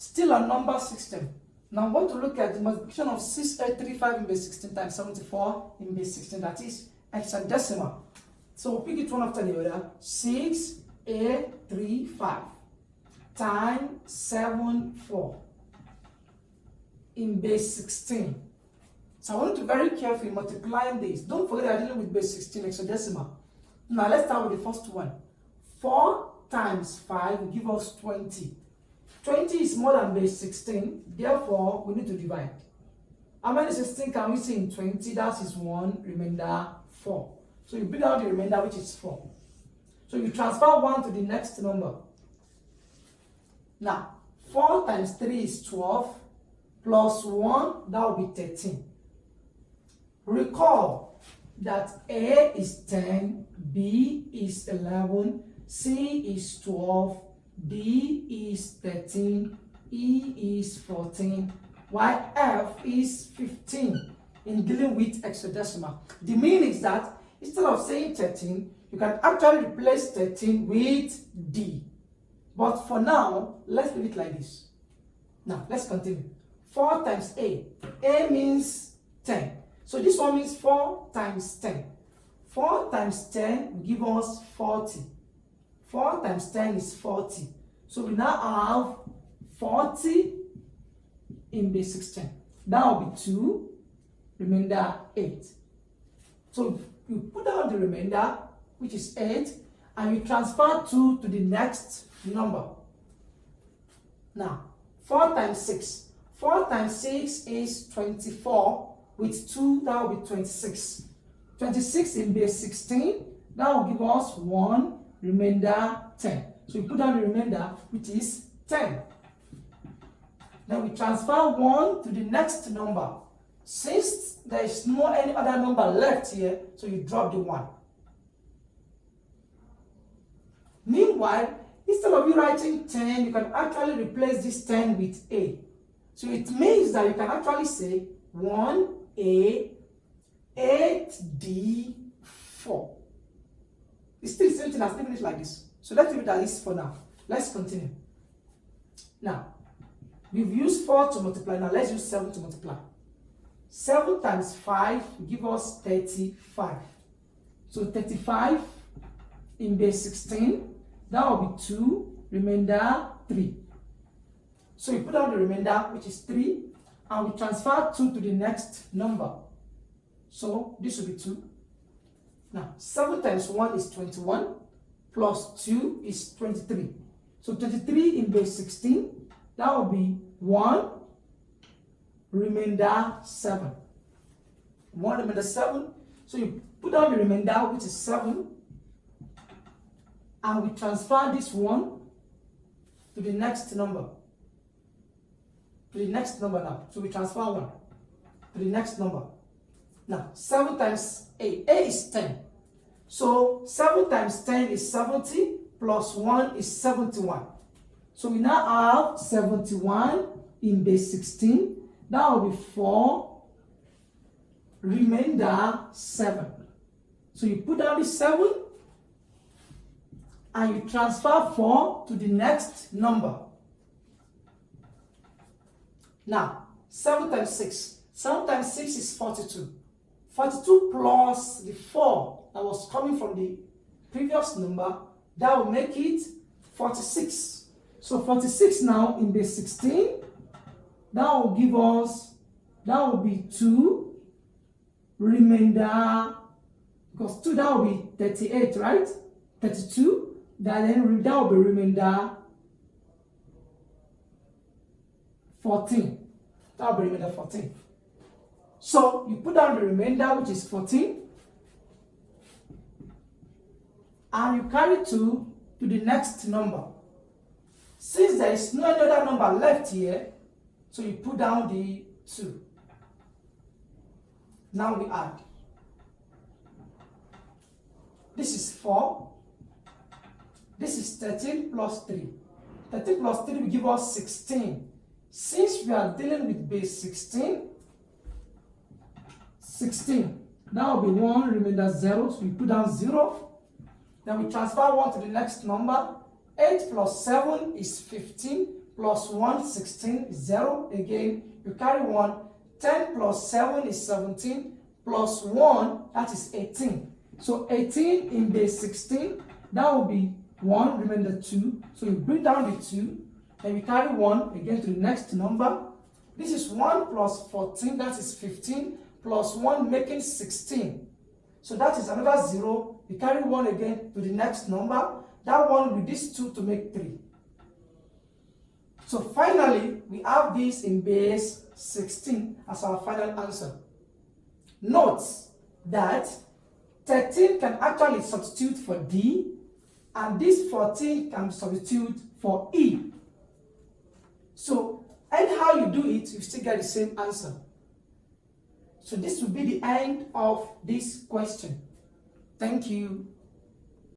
Still a number system. Now I want to look at the multiplication of 6835 in base 16 times 74 in base 16, that is hexadecimal. So we'll pick it one after the other. 6835 times 74 in base 16. So I want to be very careful in multiplying this. Don't forget I'm dealing with base 16 hexadecimal. Now let's start with the first one. 4 times 5 will give us 20. 20 is more than base 16, therefore we need to divide. How many 16 can we see in 20? That is 1, remainder 4. So you bring out the remainder, which is 4. So you transfer 1 to the next number. Now, 4 times 3 is 12, plus 1, that will be 13. Recall that A is 10, B is 11, C is 12, D is 13, E is 14, while F is 15 in dealing with hexadecimal. The meaning is that instead of saying 13, you can actually replace 13 with D. But for now, let's leave it like this. Now, let's continue. 4 times A. A means 10. So this one means 4 times 10. 4 times 10 will give us 40. 4 times 10 is 40. So we now have 40 in base 16. That will be 2, remainder 8. So you put down the remainder, which is 8, and you transfer 2 to the next number. Now, 4 times 6. 4 times 6 is 24. With 2, that will be 26. 26 in base 16, that will give us 1, remainder 10. So we put down the remainder, which is 10. Then we transfer 1 to the next number. Since there is no any other number left here, so you drop the 1. Meanwhile, instead of you writing 10, you can actually replace this 10 with A. So it means that you can actually say 1A, 8D, 4. It's still the same thing as leaving it like this. So let's leave it at this for now. Let's continue. Now, we've used 4 to multiply. Now let's use 7 to multiply. 7 times 5 will give us 35. So 35 in base 16, that will be 2, remainder 3. So you put down the remainder, which is 3, and we transfer 2 to the next number. So this will be 2. Now, 7 times 1 is 21, plus 2 is 23. So 23 in base 16, that will be 1, remainder 7. 1, remainder 7. So you put down the remainder, which is 7, and we transfer this 1 to the next number. To the next number now. So we transfer 1 to the next number. Now, 7 times A. A is 10. So 7 times 10 is 70, plus 1 is 71. So we now have 71 in base 16. That will be 4, remainder 7. So you put down the 7, and you transfer 4 to the next number. Now, 7 times 6. 7 times 6 is 42. 42 plus the 4 that was coming from the previous number, that will make it 46. So 46 now in base 16, that will give us, that will be 2, remainder, because 2, that will be 38, right? 32, then that will be remainder 14. That will be remainder 14. So you put down the remainder, which is 14, and you carry 2 to the next number. Since there is no other number left here, so you put down the 2. Now we add. This is 4. This is 13 plus 3. 13 plus 3 will give us 16. Since we are dealing with base 16, that will be 1, remainder 0. So we put down 0. Then we transfer 1 to the next number. 8 plus 7 is 15, plus 1, 16 is 0. Again, you carry 1. 10 plus 7 is 17. Plus 1, that is 18. So 18 in base 16, that will be 1, remainder 2. So you bring down the 2, then we carry 1 again to the next number. This is 1 plus 14, that is 15, plus 1 making 16. So that is another 0. We carry 1 again to the next number. That one with this 2 to make 3. So finally, we have this in base 16 as our final answer. Note that 13 can actually substitute for D, and this 14 can substitute for E. So anyhow you do it, you still get the same answer. So this will be the end of this question. Thank you.